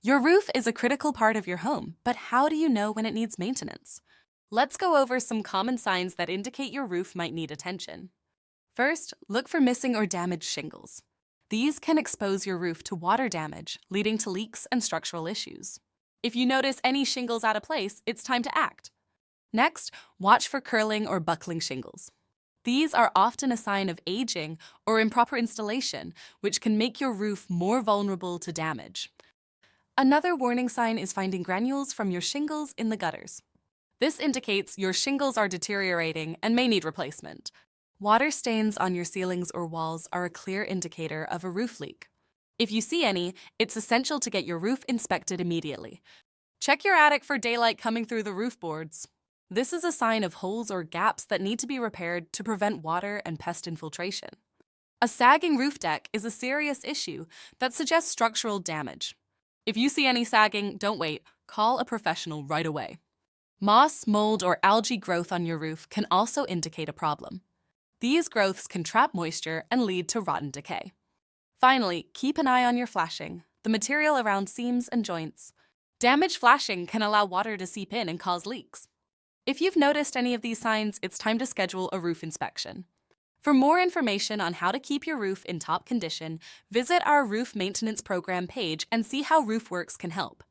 Your roof is a critical part of your home, but how do you know when it needs maintenance? Let's go over some common signs that indicate your roof might need attention. First, look for missing or damaged shingles. These can expose your roof to water damage, leading to leaks and structural issues. If you notice any shingles out of place, it's time to act. Next, watch for curling or buckling shingles. These are often a sign of aging or improper installation, which can make your roof more vulnerable to damage. Another warning sign is finding granules from your shingles in the gutters. This indicates your shingles are deteriorating and may need replacement. Water stains on your ceilings or walls are a clear indicator of a roof leak. If you see any, it's essential to get your roof inspected immediately. Check your attic for daylight coming through the roof boards. This is a sign of holes or gaps that need to be repaired to prevent water and pest infiltration. A sagging roof deck is a serious issue that suggests structural damage. If you see any sagging, don't wait. Call a professional right away. Moss, mold, or algae growth on your roof can also indicate a problem. These growths can trap moisture and lead to rotten decay. Finally, keep an eye on your flashing, the material around seams and joints. Damaged flashing can allow water to seep in and cause leaks. If you've noticed any of these signs, it's time to schedule a roof inspection. For more information on how to keep your roof in top condition, visit our roof maintenance program page and see how RoofWorks can help.